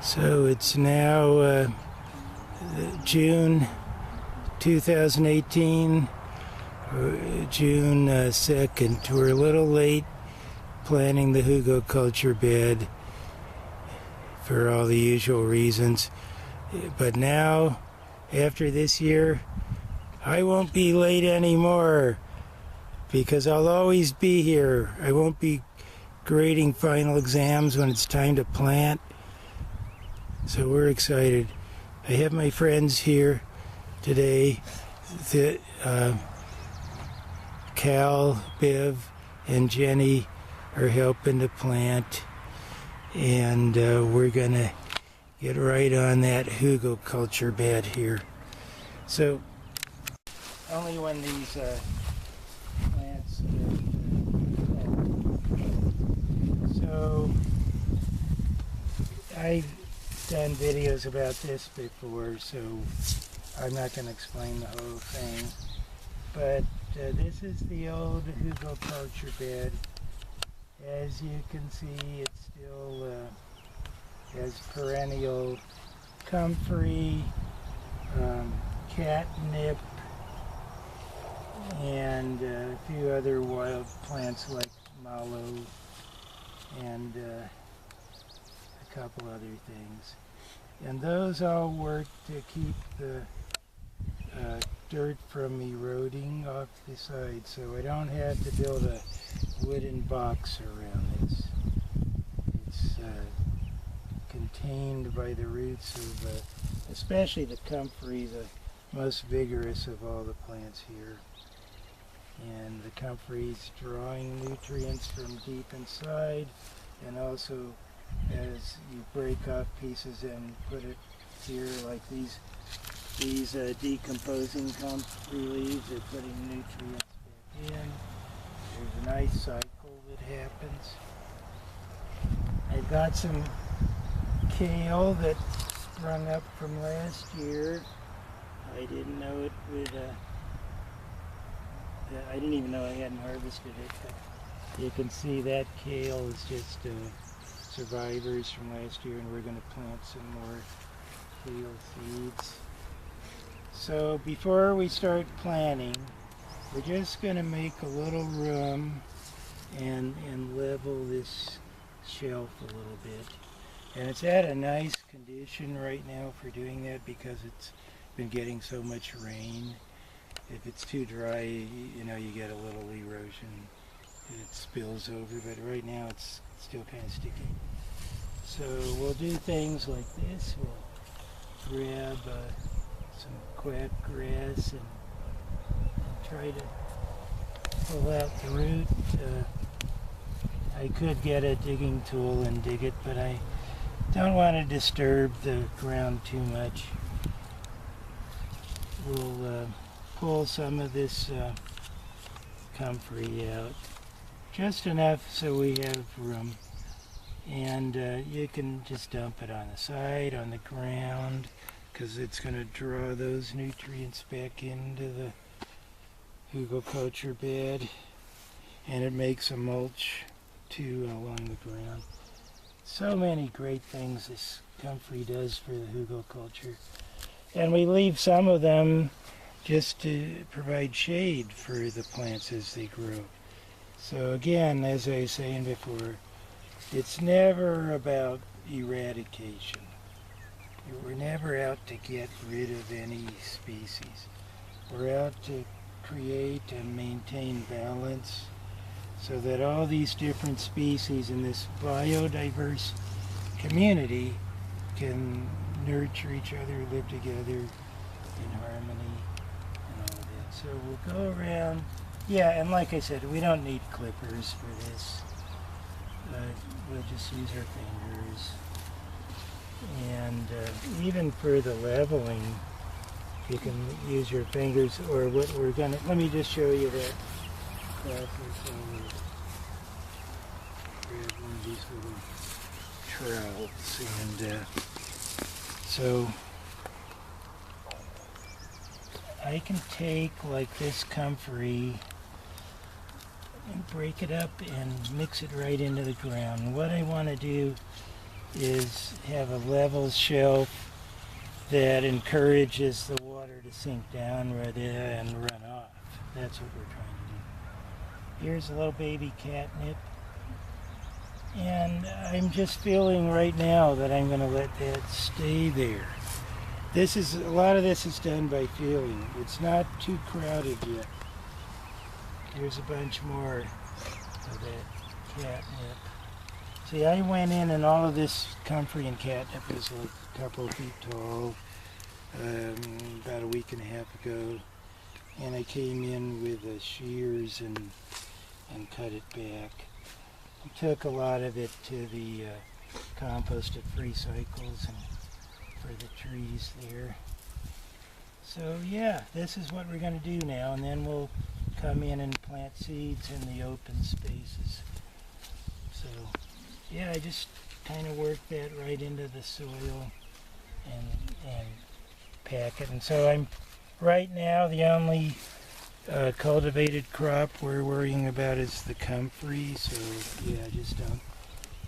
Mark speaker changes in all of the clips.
Speaker 1: So it's now June 2018, June 2nd. We're a little late planting the hugelkultur bed for all the usual reasons. But now, after this year, I won't be late anymore because I'll always be here. I won't be grading final exams when it's time to plant. So we're excited. I have my friends here today. Cal, Biv, and Jenny are helping to plant. And we're going to get right on that hugelkultur bed here. So only when these plants so I've done videos about this before, so I'm not going to explain the whole thing. But this is the old hugelkultur bed. As you can see, it still has perennial comfrey, catnip, and a few other wild plants like mallow and a couple other things. And those all work to keep the dirt from eroding off the side, so I don't have to build a wooden box around it. It's contained by the roots of especially the comfrey, the most vigorous of all the plants here. And the comfrey's drawing nutrients from deep inside, and also as you break off pieces and put it here, like these decomposing comfrey leaves are putting nutrients back in. There's a nice cycle that happens. I've got some kale that sprung up from last year. I didn't know it would, I didn't even know I hadn't harvested it, but you can see that kale is just survivors from last year, and we're going to plant some more kale seeds. So before we start planting, we're just going to make a little room and level this shelf a little bit. And it's at a nice condition right now for doing that because it's been getting so much rain. If it's too dry, you know, you get a little erosion. It spills over, but right now it's still kind of sticky. So we'll do things like this. We'll grab some quack grass and try to pull out the root. I could get a digging tool and dig it, but I don't want to disturb the ground too much. We'll pull some of this comfrey out, just enough so we have room. And you can just dump it on the side, on the ground, because it's going to draw those nutrients back into the hugelkultur bed, and it makes a mulch too along the ground. So many great things this comfrey does for the hugelkultur. And we leave some of them just to provide shade for the plants as they grow. So again, as I was saying before, it's never about eradication. We're never out to get rid of any species. We're out to create and maintain balance so that all these different species in this biodiverse community can nurture each other, live together in harmony and all of that. So we'll go around. Yeah, and like I said, we don't need clippers for this. We'll just use our fingers. And even for the leveling, you can use your fingers, or what we're gonna, let me just show you that. Grab one of these little trowels, and so I can take like this comfrey and break it up and mix it right into the ground. What I want to do is have a level shelf that encourages the water to sink down rather than run off. That's what we're trying to do. Here's a little baby catnip. And I'm just feeling right now that I'm going to let that stay there. A lot of this is done by feeling. It's not too crowded yet. Here's a bunch more of that catnip. See, I went in and all of this comfrey and catnip was like a couple of feet tall about a week and a half ago. And I came in with the shears and cut it back. I took a lot of it to the compost at Free Cycles and for the trees there. So yeah, this is what we're going to do now, and then we'll come in and plant seeds in the open spaces. So yeah, I just kind of work that right into the soil and pack it. And so I'm right now the only cultivated crop we're worrying about is the comfrey. So yeah, just don't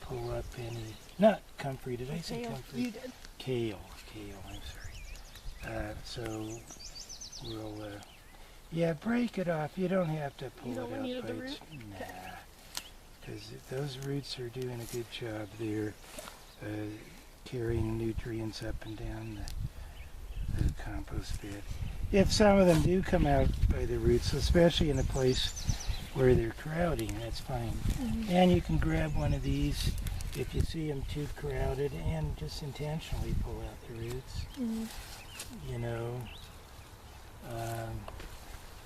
Speaker 1: pull up any, not comfrey, did I say comfrey?
Speaker 2: You did.
Speaker 1: Kale, I'm sorry. So we'll, yeah, break it off. You don't have to pull it out.
Speaker 2: You don't need the root?
Speaker 1: Nah, because those roots are doing a good job there, carrying nutrients up and down the compost bed. If some of them do come out by the roots, especially in a place where they're crowding, that's fine. Mm-hmm. And you can grab one of these if you see them too crowded and just intentionally pull out the roots. Mm-hmm. You know,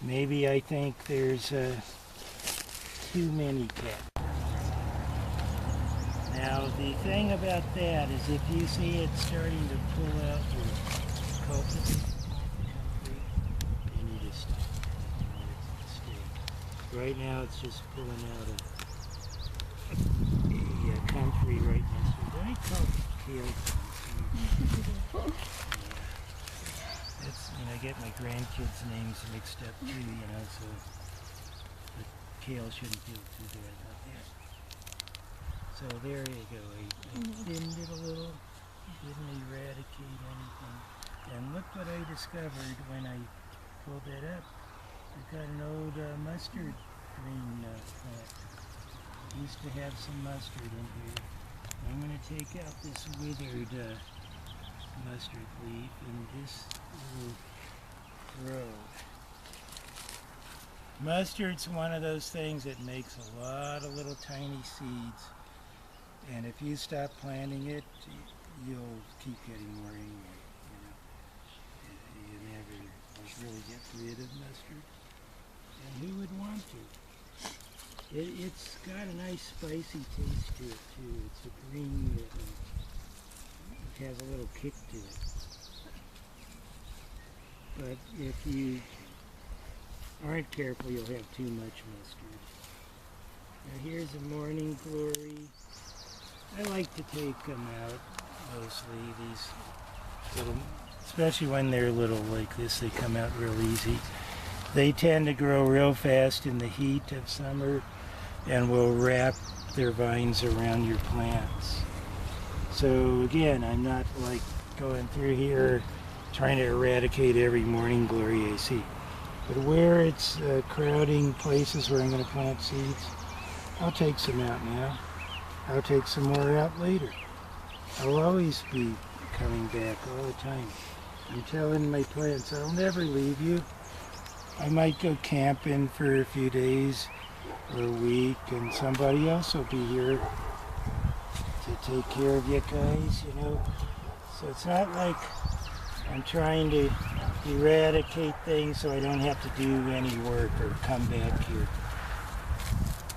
Speaker 1: maybe I think there's too many cats. Now the thing about that is if you see it starting to pull out your cultivate, you need to stop. Right now it's just pulling out a comfrey right next to it. I call it kale comfrey. That's, I get my grandkids' names mixed up too, so the kale shouldn't feel too bad about that. So there you go. I thinned it a little, didn't eradicate anything. And look what I discovered when I pulled that up. I've got an old mustard green plant. Used to have some mustard in here. I'm going to take out this withered mustard leaf and this will grow. Mustard's one of those things that makes a lot of little tiny seeds, and if you stop planting it, you'll keep getting more anyway. You never really get rid of mustard, and who would want to? It's got a nice spicy taste to it too. It's a green, it has a little kick to it. But if you aren't careful, you'll have too much mustard. Now here's a morning glory. I like to take them out mostly, these little, especially when they're little like this, they come out real easy. They tend to grow real fast in the heat of summer and will wrap their vines around your plants. So again, I'm not like going through here trying to eradicate every morning glory I see. But where it's crowding places where I'm going to plant seeds, I'll take some out now. I'll take some more out later. I'll always be coming back all the time. I'm telling my plants, I'll never leave you. I might go camping for a few days or a week, and somebody else will be here to take care of you guys, So it's not like I'm trying to eradicate things so I don't have to do any work or come back here.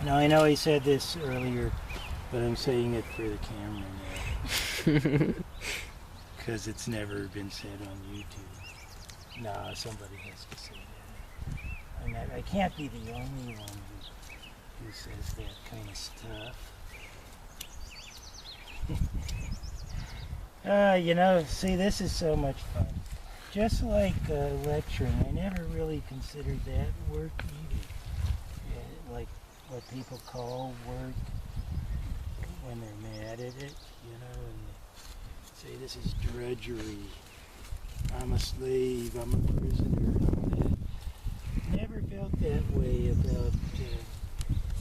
Speaker 1: Now I know I said this earlier, but I'm saying it for the camera now. Because it's never been said on YouTube. Nah, somebody has to say that. I can't be the only one who says that kind of stuff. See, this is so much fun. Just like lecturing, I never really considered that work either. Like what people call work when they're mad at it, and say this is drudgery. I'm a slave, I'm a prisoner, and all that. Never felt that way about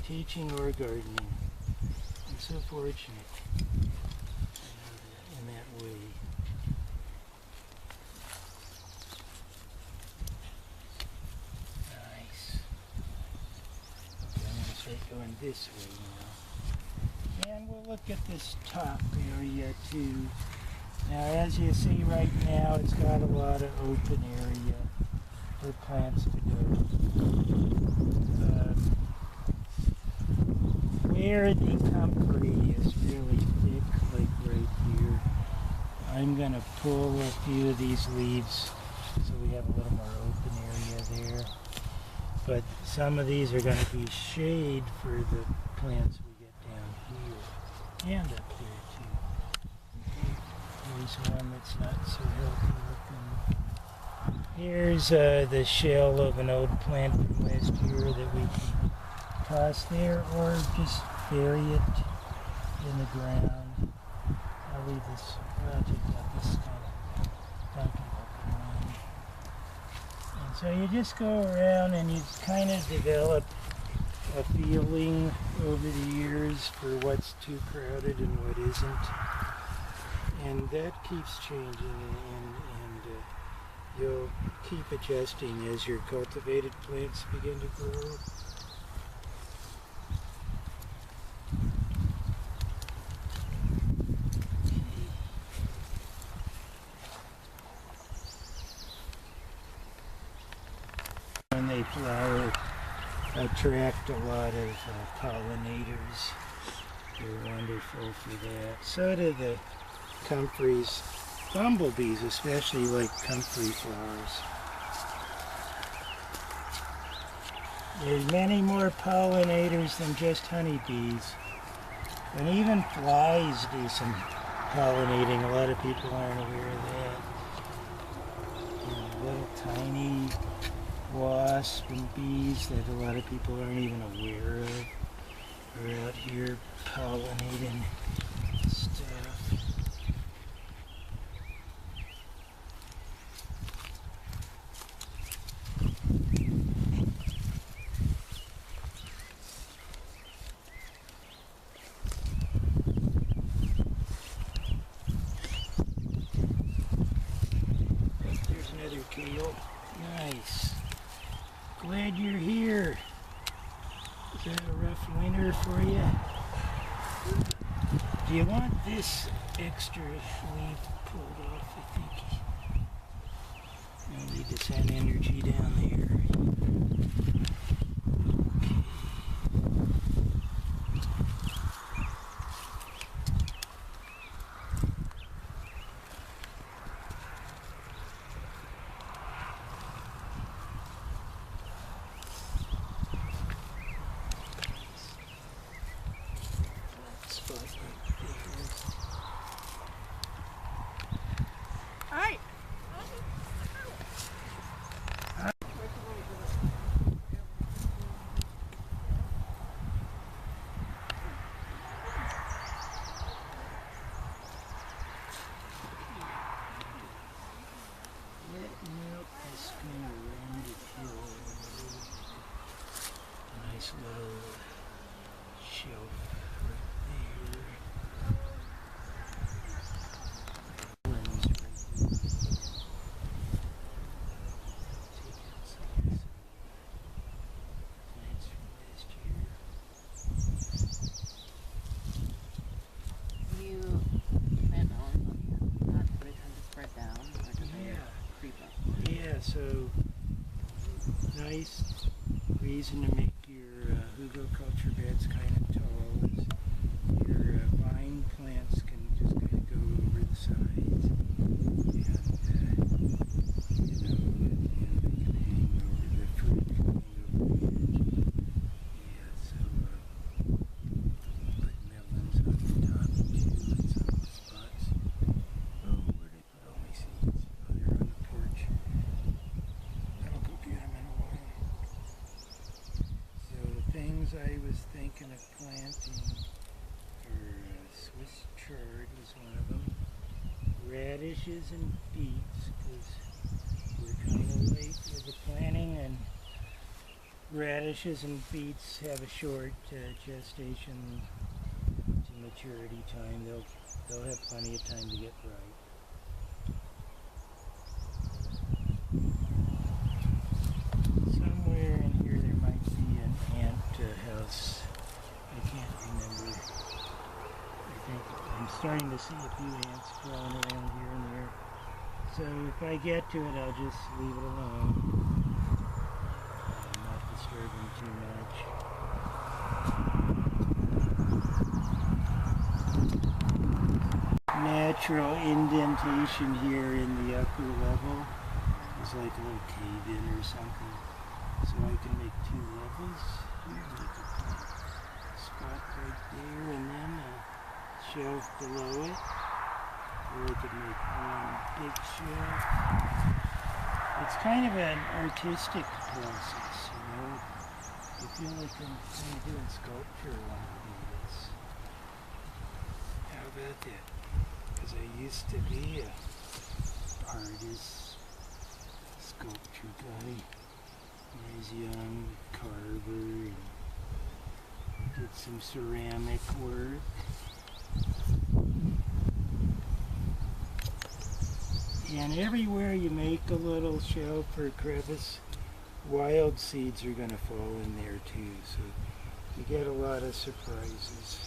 Speaker 1: teaching or gardening. I'm so fortunate in that way. Nice. Okay, I'm going to start going this way now. And we'll look at this top area too. Now, as you see right now, it's got a lot of open area for plants to go. Where the comfrey is really thick, like right here, I'm going to pull a few of these leaves so we have a little more open area there. But some of these are going to be shade for the plants we get down here and up there too. Here's one that's not so healthy looking. Here's the shell of an old plant from last year that we can toss there or just bury it in the ground. I'll leave this project out this kind of funky looking one. And so you just go around and you kind of develop a feeling over the years for what's too crowded and what isn't. And that keeps changing, and you'll keep adjusting as your cultivated plants begin to grow. When they flower, attract a lot of pollinators. They're wonderful for that. So do the comfreys. Bumblebees especially like comfrey flowers. There's many more pollinators than just honeybees. And even flies do some pollinating. A lot of people aren't aware of that. And little tiny wasps and bees that a lot of people aren't even aware of are out here pollinating stuff. There's another kale. Nice. Glad you're here. Is that a rough winter for you? Do you want this extra leaf pulled off, I think? You'll need to send energy down there.
Speaker 2: Hi.
Speaker 1: Nice little shelf right there. So nice reason to make your hugelkultur beds kind of tall is your vine plants can just kind of go over the sides, and they can hang over the fruit, can hang over the edge. Yeah, so put melons on the top too in some spots. Oh, where did I put all my seeds? Oh, they're on the porch. So the things I was thinking of planting are Swiss chard was one of them, radishes and beets, because we're kind of late with the planting, and radishes and beets have a short gestation to maturity time. They'll have plenty of time to get ripe. Somewhere in here there might be an ant house. I can't remember. I think I'm starting to see a few ants crawling around here and there. So if I get to it, I'll just leave it alone. Not disturb them too much. Natural indentation here in the upper level. It's like a little cave-in or something. So I can make two levels. Here, make a spot right there, and then a shelf below it. Or I could make one big shelf. It's kind of an artistic process, you know. I feel like I'm kind of doing sculpture along with this. How about that? Because I used to be a artist, sculpture guy. When I was young, carver, and did some ceramic work. And everywhere you make a little shelf or crevice, wild seeds are going to fall in there too, so you get a lot of surprises.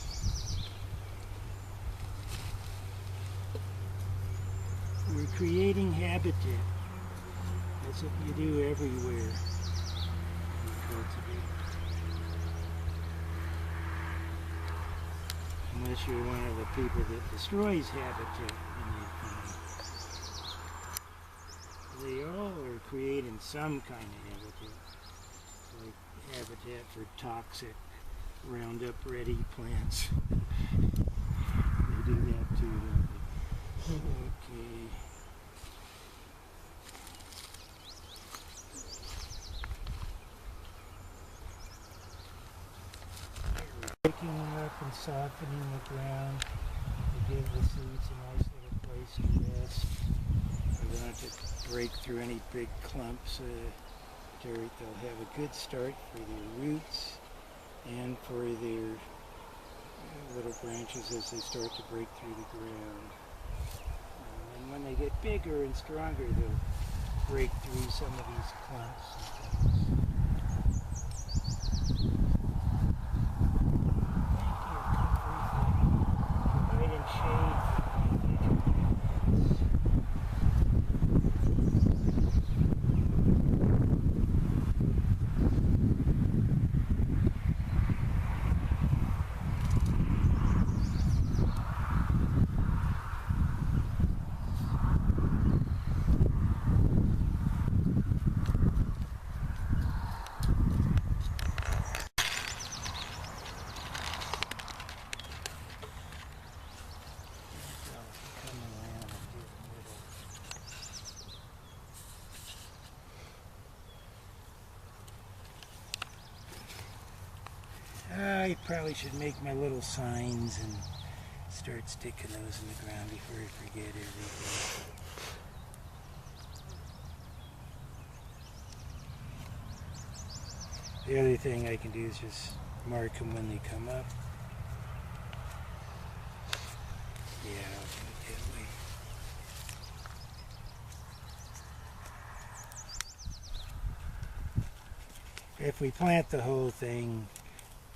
Speaker 1: We're creating habitat. That's what you do everywhere. You cultivate. Unless you're one of the people that destroys habitat in your farm. They all are creating some kind of habitat, like habitat for toxic Roundup Ready plants. They do that too, don't they? Okay. Picking them up and softening the ground to give the seeds a nice little place to rest. We don't have to break through any big clumps of dirt. They'll have a good start for their roots and for their little branches as they start to break through the ground. And when they get bigger and stronger, they'll break through some of these clumps and things. I probably should make my little signs and start sticking those in the ground before I forget everything. The other thing I can do is just mark them when they come up. Yeah, I'll do it that way. If we plant the whole thing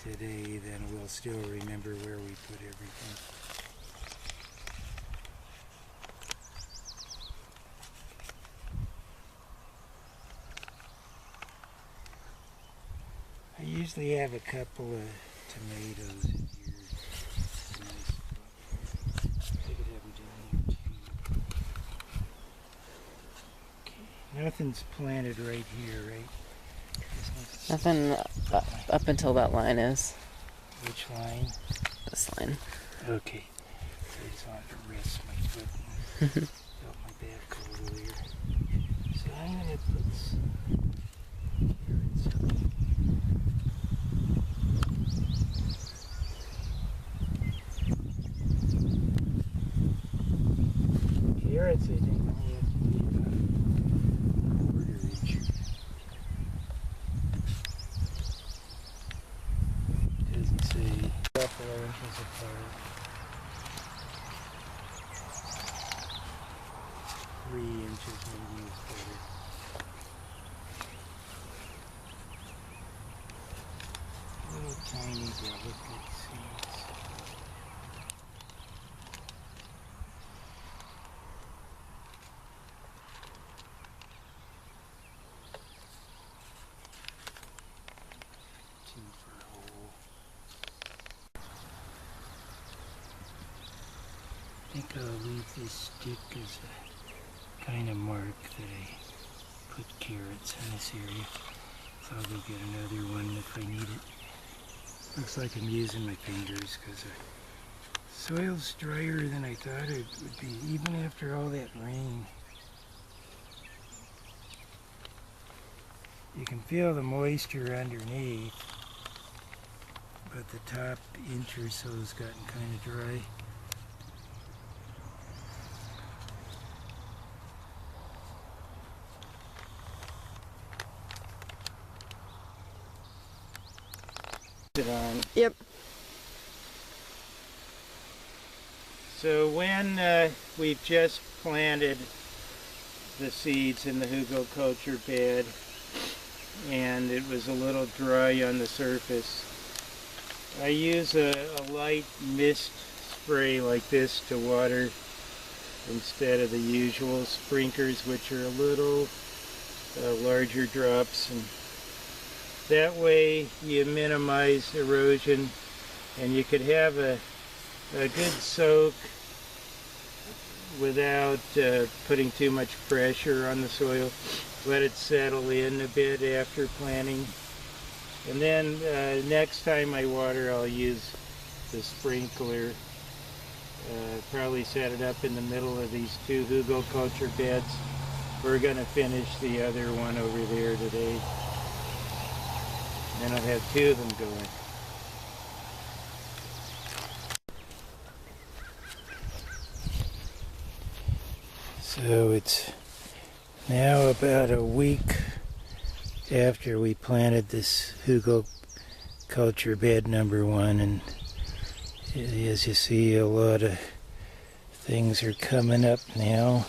Speaker 1: today, then we'll still remember where we put everything. I usually have a couple of tomatoes in here. Nice. I could have them down here too. Okay. Nothing's planted right here, right?
Speaker 2: Nothing up until that line is.
Speaker 1: Which line?
Speaker 2: This line.
Speaker 1: Okay. So I just wanted to rest my foot and felt my back cold earlier. So I'm going to put some carrots up. carrots, I think, only have to be about a quarter inch. It doesn't say about 4 inches apart. 3 inches maybe is better. Little tiny delicate seeds. Two for a hole. I think I'll leave this stick as a kind of mark that I put carrots in this area. So I'll go get another one if I need it. Looks like I'm using my fingers because the soil's drier than I thought it would be, even after all that rain. You can feel the moisture underneath, but the top inch or so has gotten kind of dry. It on.
Speaker 2: Yep.
Speaker 1: So when we've just planted the seeds in the hugelkultur bed and it was a little dry on the surface, I use a light mist spray like this to water instead of the usual sprinklers, which are a little larger drops, and that way you minimize erosion and you could have a good soak without putting too much pressure on the soil. Let it settle in a bit after planting. And then next time I water, I'll use the sprinkler. Probably set it up in the middle of these two hugelkultur beds. We're going to finish the other one over there today. Then I'll have two of them going. So it's now about a week after we planted this hugelkultur bed number 1, and as you see, a lot of things are coming up now.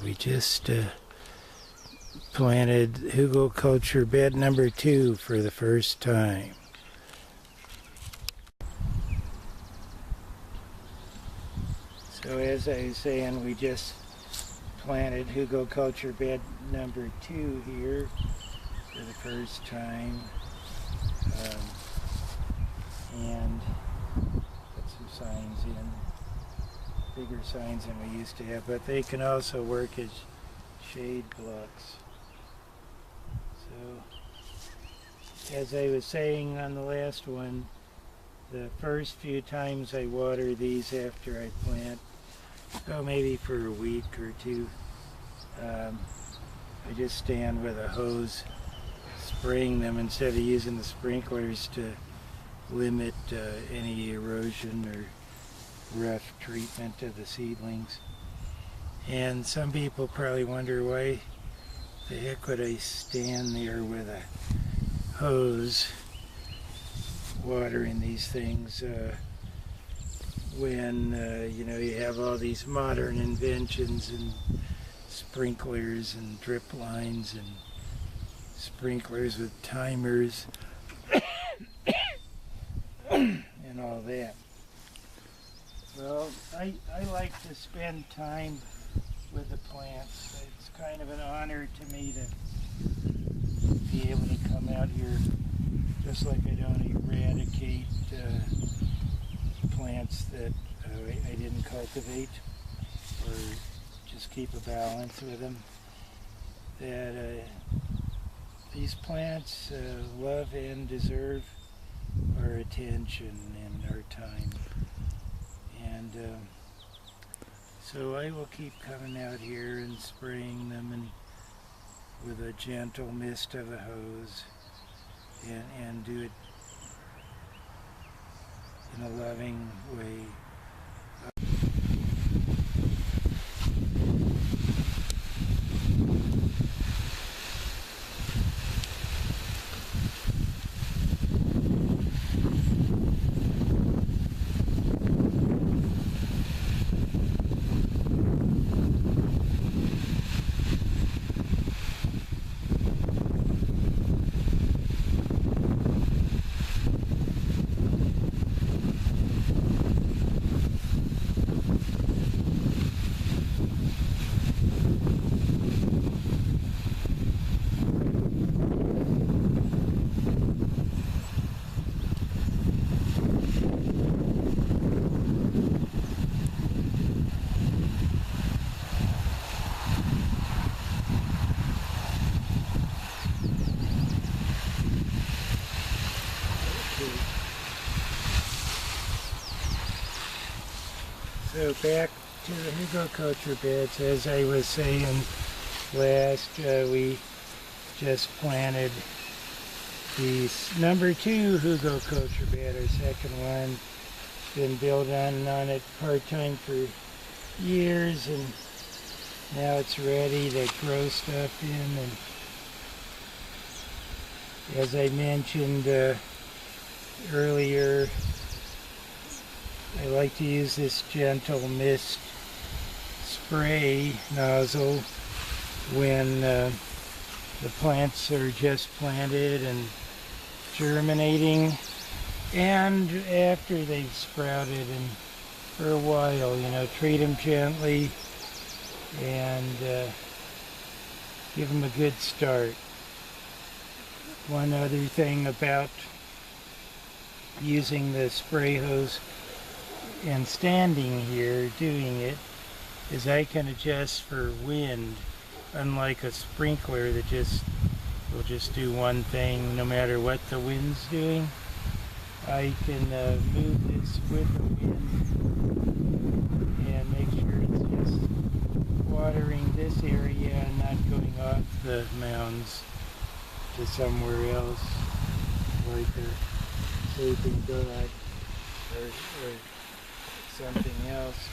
Speaker 1: We just planted hugelkultur bed number 2 for the first time. So as I was saying, we just planted hugelkultur bed number 2 here for the first time, and put some signs in. Bigger signs than we used to have, but they can also work as shade blocks. So, as I was saying on the last one, the first few times I water these after I plant, maybe for a week or two, I just stand with a hose spraying them instead of using the sprinklers to limit any erosion or rough treatment of the seedlings. And some people probably wonder, why the heck would I stand there with a hose watering these things when you have all these modern inventions and sprinklers and drip lines and sprinklers with timers and all that. Well, I like to spend time with the plants. It's kind of an honor to me to be able to come out here, just like I don't eradicate plants that I didn't cultivate, or just keep a balance with them. That these plants love and deserve our attention and our time. And So I will keep coming out here and spraying them and with a gentle mist of a hose and do it in a loving way. So back to the hugelkultur beds, as I was saying last, we just planted the number 2 hugelkultur bed, our second one. Been building on it part-time for years, and now it's ready to grow stuff in. And as I mentioned earlier, I like to use this gentle mist spray nozzle when the plants are just planted and germinating, and after they've sprouted and for a while, you know, treat them gently and give them a good start. One other thing about using the spray hose and standing here doing it is I can adjust for wind, unlike a sprinkler that will just do one thing no matter what the wind's doing. I can move this with the wind and make sure it's just watering this area and not going off the mounds to somewhere else, like a sleeping dog or something else.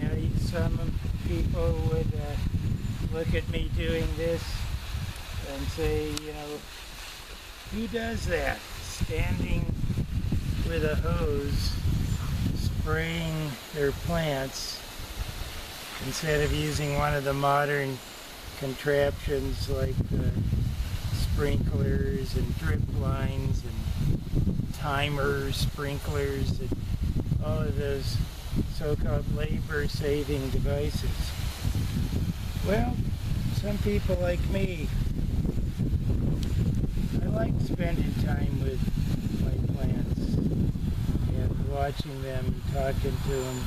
Speaker 1: Now some people would look at me doing this and say, you know, who does that? Standing with a hose, spraying their plants instead of using one of the modern contraptions like sprinklers and drip lines and timer sprinklers and all of those so-called labor-saving devices. Well, some people like me, I like spending time with my plants and watching them, talking to them,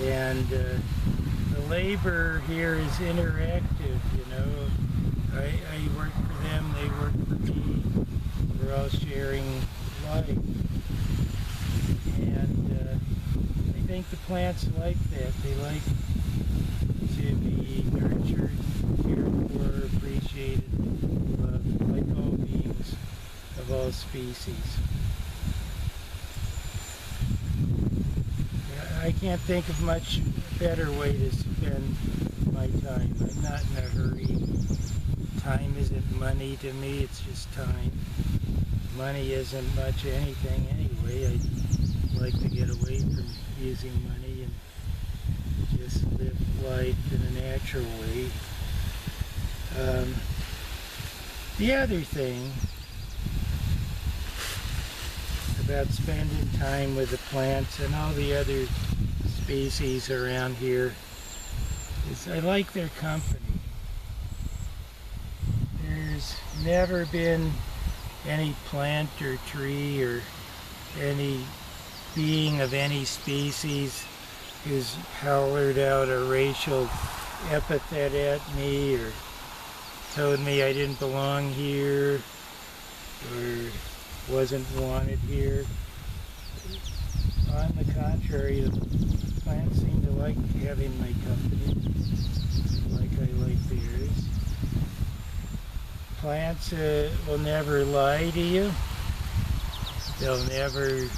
Speaker 1: and the labor here is interactive, you know. I work for them, they work for me. We're all sharing life. And I think the plants like that. They like to be nurtured, cared for, appreciated, loved, like all beings of all species. I can't think of much better way to spend my time. I'm not in a hurry. Time isn't money to me, it's just time. Money isn't much anything anyway. I like to get away from using money and just live life in a natural way. The other thing about spending time with the plants and all the other species around here is I like their company. There's never been any plant or tree or any being of any species who's hollered out a racial epithet at me or told me I didn't belong here or wasn't wanted here. On the contrary, the plants seem to like having my company, like I like theirs. Plants will never lie to you. They'll never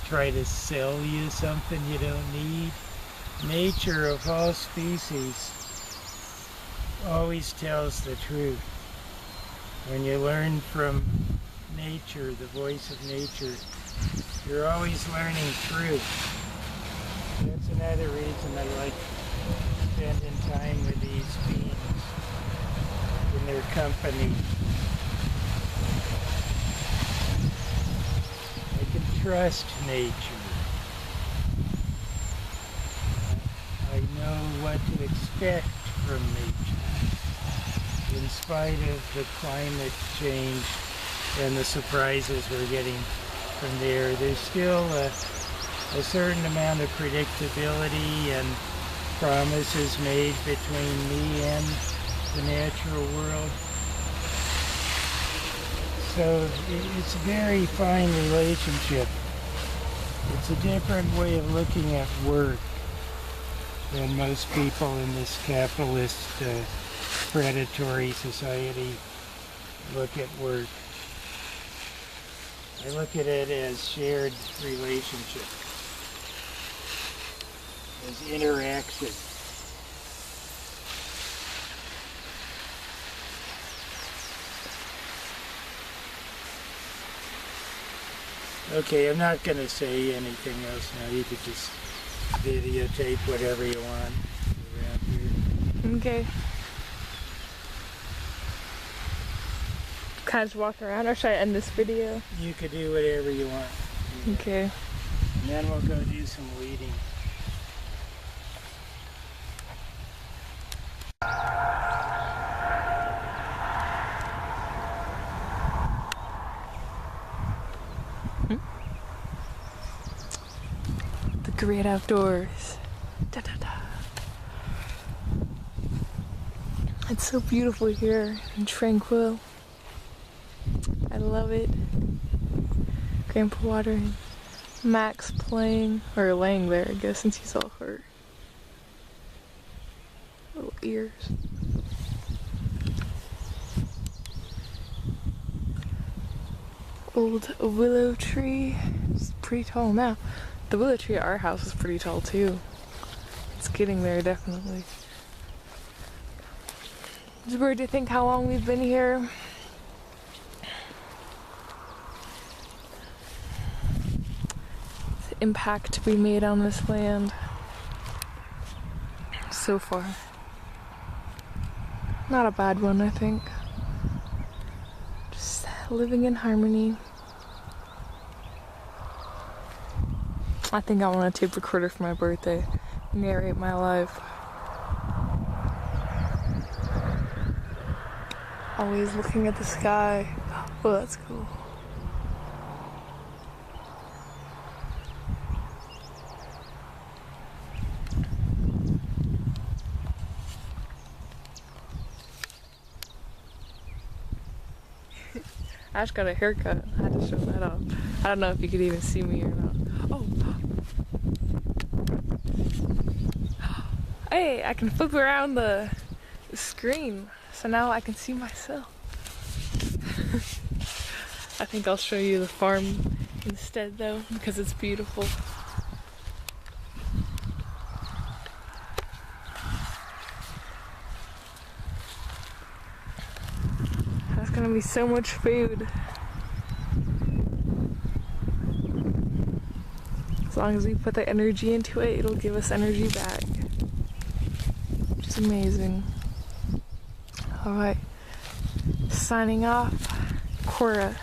Speaker 1: try to sell you something you don't need. Nature of all species always tells the truth. When you learn from nature, the voice of nature, you're always learning truth. That's another reason I like spending time with these beings in their company. I can trust nature. I know what to expect from nature. In spite of the climate change and the surprises we're getting from there, there's still a certain amount of predictability and promises made between me and the natural world. So it's a very fine relationship. It's a different way of looking at work than most people in this capitalist predatory society look at work. I look at it as shared relationship, as interaction. Okay, I'm not going to say anything else now. You could just videotape whatever you want around here.
Speaker 3: Okay. Can I just walk around, or should I end this video?
Speaker 1: You could do whatever you want.
Speaker 3: Okay.
Speaker 1: And then we'll go do some weeding.
Speaker 3: The great outdoors. Da, da, da. It's so beautiful here and tranquil. I love it. Grandpa watering. Max playing, or laying there, I guess, since he's all hurt. Little ears. Old willow tree. It's pretty tall now. The willow tree at our house is pretty tall too. It's getting there, definitely. It's weird to think how long we've been here. The impact we made on this land so far. Not a bad one, I think. Just living in harmony. I think I want a tape recorder for my birthday. Narrate my life. Always looking at the sky. Oh, that's cool. I just got a haircut. I had to show that off. I don't know if you could even see me or not. Oh. Hey, I can flip around the screen. So now I can see myself. I think I'll show you the farm instead though, because it's beautiful. That's gonna be so much food. As long as we put the energy into it, it'll give us energy back. Which is amazing. Alright, signing off, Cora.